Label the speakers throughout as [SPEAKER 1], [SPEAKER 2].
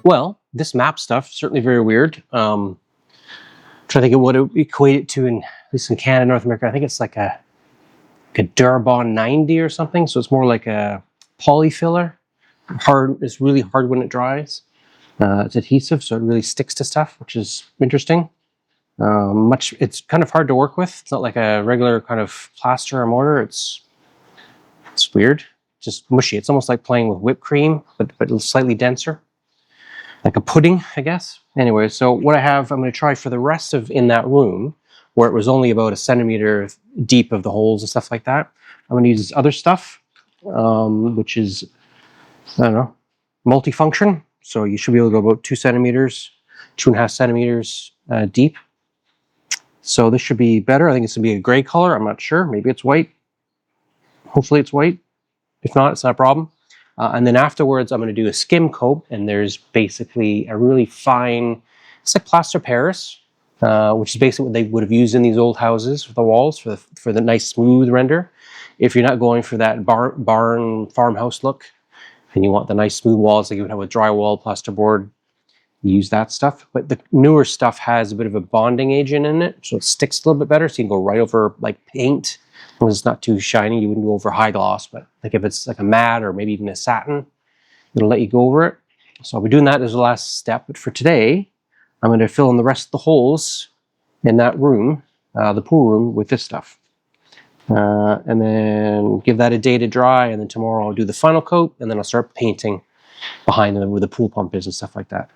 [SPEAKER 1] Well, this map stuff, certainly very weird. Trying to think of what it would equate it to at least in Canada, North America. I think it's like a Durabond 90 or something. So it's more like a poly filler. It's really hard when it dries. It's adhesive, so it really sticks to stuff, which is interesting. It's kind of hard to work with. It's not like a regular kind of plaster or mortar. It's weird, just mushy. It's almost like playing with whipped cream, but slightly denser, like a pudding, I guess. Anyway, so what I'm going to try for the rest of in that room, where it was only about 1 centimeter deep of the holes and stuff like that. I'm going to use this other stuff, which is, I don't know, multifunction. So you should be able to go about 2 centimeters, 2.5 centimeters deep. So this should be better. I think it's going to be a gray color. I'm not sure. Maybe it's white. Hopefully it's white. If not, it's not a problem. And then afterwards, I'm going to do a skim coat. And there's basically a really fine, it's like plaster Paris, which is basically what they would have used in these old houses for the walls, for the nice smooth render. If you're not going for that barn farmhouse look, and you want the nice smooth walls like you would have with drywall, plasterboard, use that stuff. But the newer stuff has a bit of a bonding agent in it, so it sticks a little bit better. So you can go right over like paint. When it's not too shiny, you wouldn't go over high gloss, but like if it's like a matte or maybe even a satin, it'll let you go over it. So I'll be doing that as the last step. But for today, I'm going to fill in the rest of the holes in that room, the pool room, with this stuff. And then give that a day to dry, and then tomorrow I'll do the final coat, and then I'll start painting behind them where the pool pump is and stuff like that.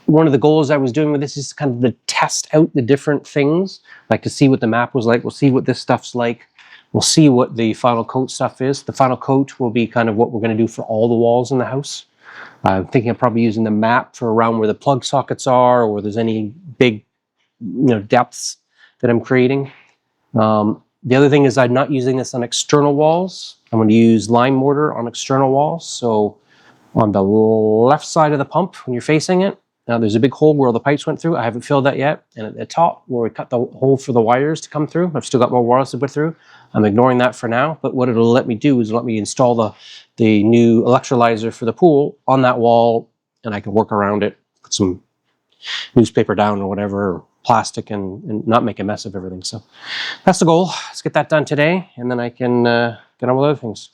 [SPEAKER 1] One of the goals I was doing with this is kind of to test out the different things, like to see what the map was like. We'll see what this stuff's like. We'll see what the final coat stuff is. The final coat will be kind of what we're going to do for all the walls in the house. I'm thinking of probably using the map for around where the plug sockets are, or where there's any big, depths that I'm creating. The other thing is I'm not using this on external walls. I'm going to use lime mortar on external walls. So on the left side of the pump, when you're facing it, now there's a big hole where the pipes went through. I haven't filled that yet. And at the top, where we cut the hole for the wires to come through, I've still got more wires to put through. I'm ignoring that for now. But what it'll let me do is let me install the new electrolyser for the pool on that wall, and I can work around it, put some newspaper down or whatever, or plastic, and not make a mess of everything. So that's the goal. Let's get that done today, and then I can get on with other things.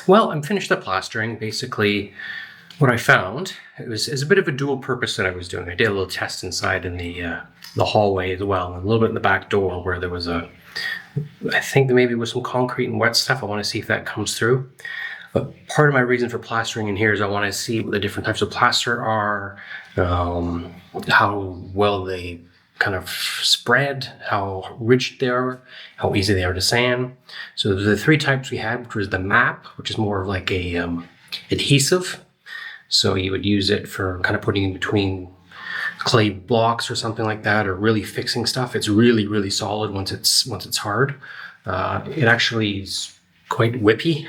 [SPEAKER 1] Well, I'm finished up plastering. Basically, what I found is a bit of a dual purpose that I was doing. I did a little test inside in the hallway as well, and a little bit in the back door where there was I think there maybe was some concrete and wet stuff. I want to see if that comes through. But part of my reason for plastering in here is I want to see what the different types of plaster are, how well they kind of spread, how rigid they are, how easy they are to sand. So the three types we had, which was the MAP, which is more of like a adhesive. So you would use it for kind of putting in between clay blocks or something like that, or really fixing stuff. It's really, really solid once it's hard. It actually is quite whippy,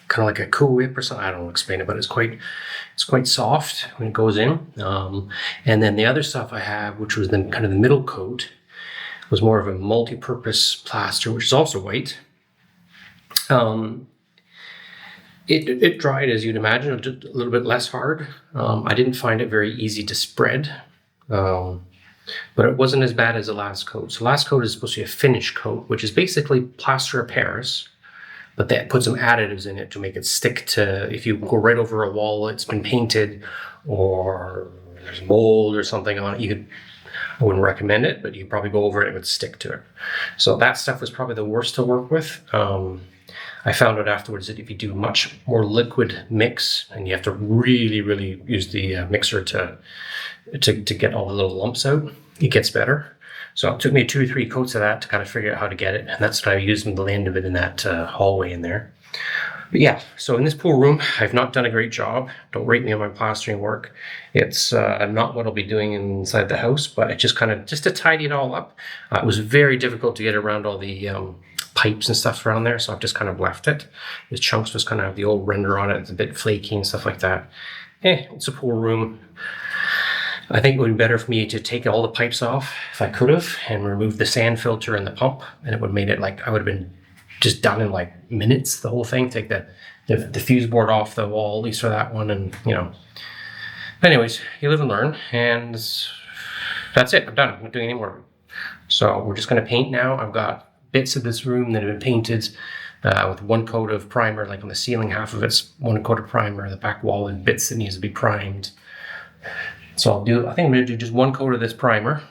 [SPEAKER 1] kind of like a Cool Whip or something. I don't know, explain it, but it's quite soft when it goes in. And then the other stuff I have, which was the kind of the middle coat, was more of a multi-purpose plaster, which is also white. It dried, as you'd imagine, a little bit less hard. I didn't find it very easy to spread, but it wasn't as bad as the last coat. So the last coat is supposed to be a finish coat, which is basically plaster of Paris, but they put some additives in it to make it stick to, if you go right over a wall that's been painted, or there's mold or something on it, I wouldn't recommend it, but you probably go over it and it would stick to it. So that stuff was probably the worst to work with. I found out afterwards that if you do much more liquid mix, and you have to really, really use the mixer to get all the little lumps out, it gets better. So it took me 2 or 3 coats of that to kind of figure out how to get it, and that's what I used in the end of it in that hallway in there. But yeah, so in this pool room, I've not done a great job. Don't rate me on my plastering work. It's not what I'll be doing inside the house, but just to tidy it all up. It was very difficult to get around all the pipes and stuff around there, so I've just kind of left it. The chunks just kind of have the old render on it. It's a bit flaky and stuff like that. It's a pool room. I think it would be better for me to take all the pipes off, if I could have, and remove the sand filter and the pump, and it would have made it like, I would have been just done in like minutes, the whole thing. Take the fuse board off the wall, at least for that one, and But anyways, you live and learn, and that's it. I'm done. I'm not doing any more. So we're just going to paint now. I've got bits of this room that have been painted with 1 coat of primer, like on the ceiling, half of it's 1 coat of primer, the back wall and bits that needs to be primed. So I think I'm going to do just 1 coat of this primer,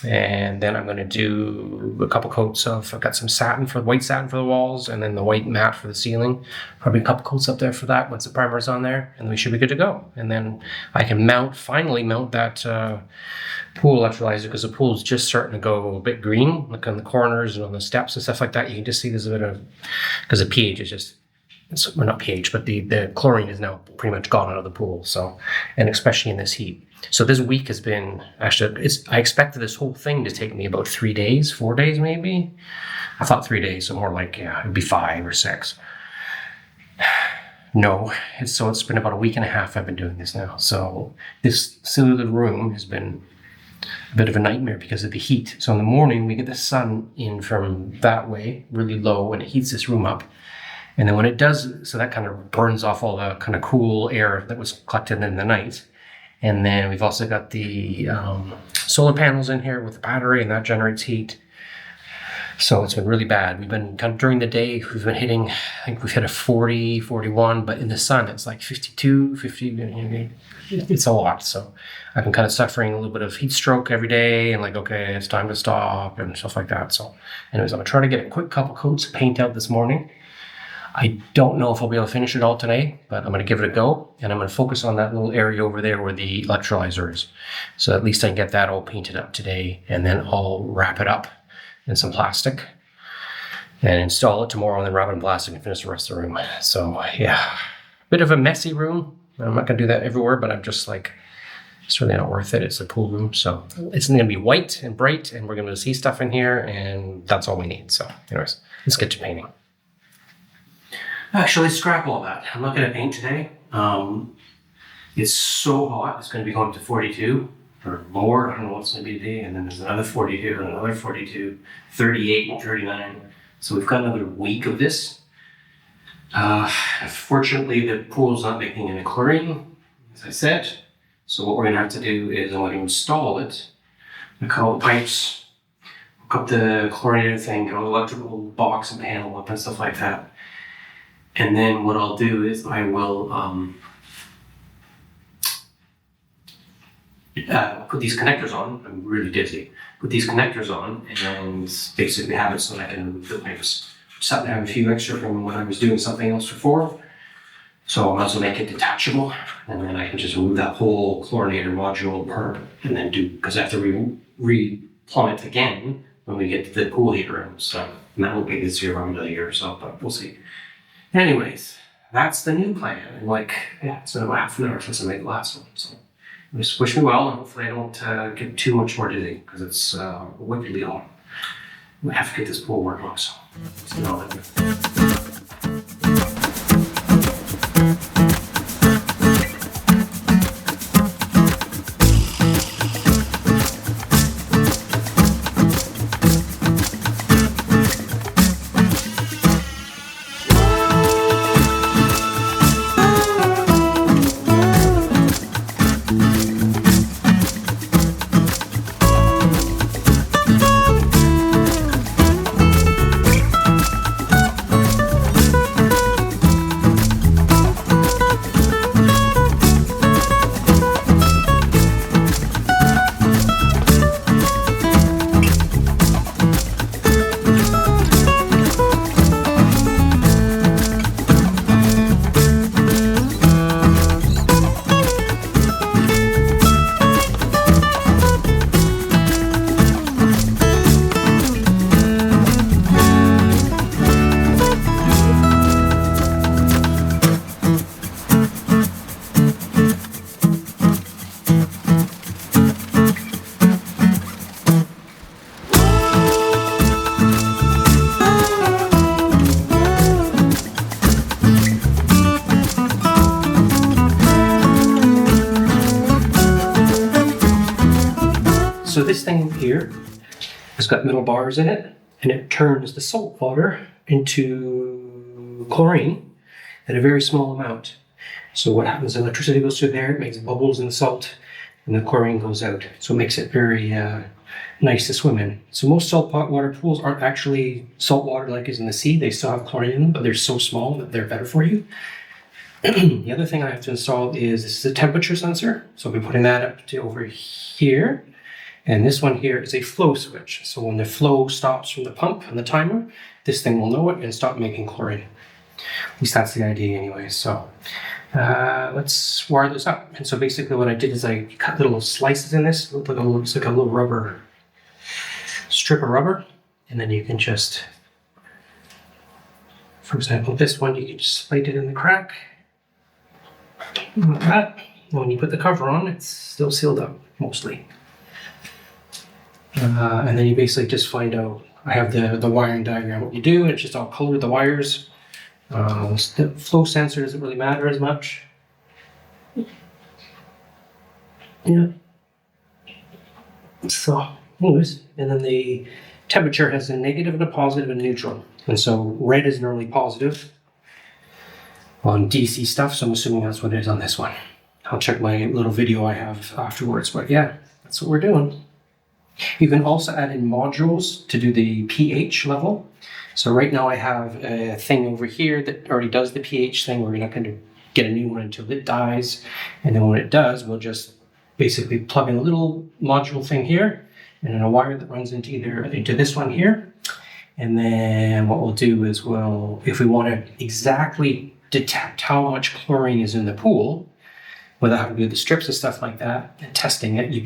[SPEAKER 1] and then I'm going to do a couple coats of, I've got some white satin for the walls, and then the white matte for the ceiling. Probably a couple coats up there for that once the primer's on there, and then we should be good to go. And then I can finally mount that pool electrolyzer, because the pool's just starting to go a bit green, like on the corners and on the steps and stuff like that. You can just see there's a bit of, because the pH is just, well, not pH, but the chlorine is now pretty much gone out of the pool. So, and especially in this heat. So this week has been, actually, I expected this whole thing to take me about 3 days, 4 days maybe. I thought 3 days, so more like, it'd be 5 or 6. No, it's been about a week and a half I've been doing this now. So this silly little room has been a bit of a nightmare because of the heat. So in the morning, we get the sun in from that way, really low, and it heats this room up. And then when it does, so that kind of burns off all the kind of cool air that was collected in the night. And then we've also got the solar panels in here with the battery, and that generates heat. So it's been really bad. We've been kind of during the day, we've been hitting, I think we've hit a 40, 41, but in the sun, it's like 52, 50, it's a lot. So I've been kind of suffering a little bit of heat stroke every day, and like, okay, it's time to stop and stuff like that. So anyways, I'm gonna try to get a quick couple coats of paint out this morning. I don't know if I'll be able to finish it all today, but I'm going to give it a go, and I'm going to focus on that little area over there where the electrolyser is. So at least I can get that all painted up today, and then I'll wrap it up in some plastic and install it tomorrow, and then wrap it in plastic and finish the rest of the room. So yeah, bit of a messy room. I'm not going to do that everywhere, but I'm just like, it's really not worth it. It's a pool room, so it's going to be white and bright, and we're going to see stuff in here, and that's all we need. So anyways, let's get to painting. Actually, scrap all that. I'm not going to paint today. It's so hot. It's going to be going to 42 or more. I don't know what's going to be today. And then there's another 42 and another 42, 38 and 39. So we've got another week of this. Fortunately, the pool's not making any chlorine, as I said. So what we're going to have to do is I'm going to install it. I cut all the pipes, hook up the chlorinator thing, get all the electrical box and panel up and stuff like that. And then what I'll do is I will put these connectors on. I'm really dizzy. Put these connectors on and basically have it so that I can move the pipes. Just happen to have a few extra from when I was doing something else before. So I might as well make it detachable, and then I can just remove that whole chlorinator module part and then because I have to re-plumb it again when we get to the pool heater room. So, and that won't be this year, around a year or so, but we'll see. Anyways, that's the new plan. And it's been about half an hour since I made the last one. So just wish me well, and hopefully I don't get too much more dizzy, because it's wickedly hot. We have to get this pool working, so let's get on it. So this thing here has got metal bars in it, and it turns the salt water into chlorine at a very small amount. So what happens, electricity goes through there, it makes bubbles in the salt, and the chlorine goes out. So it makes it very nice to swim in. So most saltwater pools aren't actually salt water like is in the sea. They still have chlorine in them, but they're so small that they're better for you. The other thing I have to install is this is a temperature sensor. So I'll be putting that up to over here. And this one here is a flow switch. So when the flow stops from the pump and the timer, this thing will know it and stop making chlorine. At least that's the idea anyway. So let's wire this up. And so basically what I did is I cut little slices in this. Looks like a little rubber, strip of rubber. And then you can just, for example, this one, you can just slide it in the crack. Like that. And when you put the cover on, it's still sealed up, mostly. And then you basically just find out, I have the wiring diagram, what you do, and it's just all colored, the wires. The flow sensor doesn't really matter as much. Yeah. So, anyways, and then the temperature has a negative and a positive and a neutral. And so red is normally positive on DC stuff, so I'm assuming that's what it is on this one. I'll check my little video I have afterwards, but yeah, that's what we're doing. You can also add in modules to do the pH level. So right now I have a thing over here that already does the pH thing. We're not going to get a new one until it dies. And then when it does, we'll just basically plug in a little module thing here and then a wire that runs into this one here. And then what we'll do is if we want to exactly detect how much chlorine is in the pool, without having to do the strips and stuff like that, and testing it, you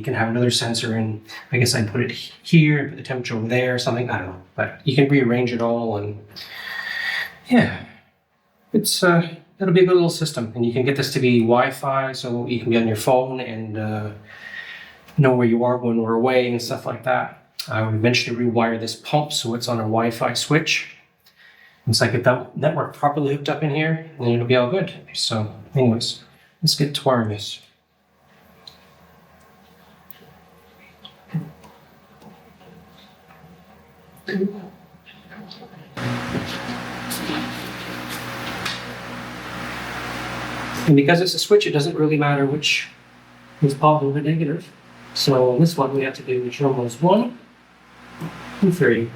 [SPEAKER 1] can have another sensor, and I guess I put it here, put the temperature over there, or something, I don't know. But you can rearrange it all, and yeah, it's it'll be a good little system. And you can get this to be Wi-Fi, so you can be on your phone and know where you are when we're away and stuff like that. I would eventually rewire this pump so it's on a Wi-Fi switch. It's like if that network properly hooked up in here, then it'll be all good. So anyways, let's get to wiring this. And because it's a switch, it doesn't really matter which is positive or negative. So on this one, we have to do terminals 1 and 3.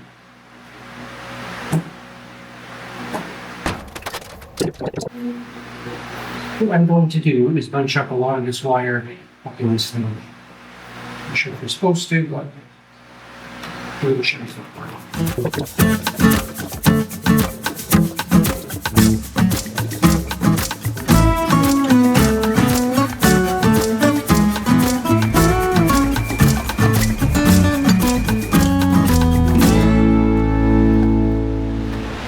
[SPEAKER 1] What I'm going to do is bunch up a lot of this wire up in this thing. I'm not sure if we're supposed to, but we should be fine.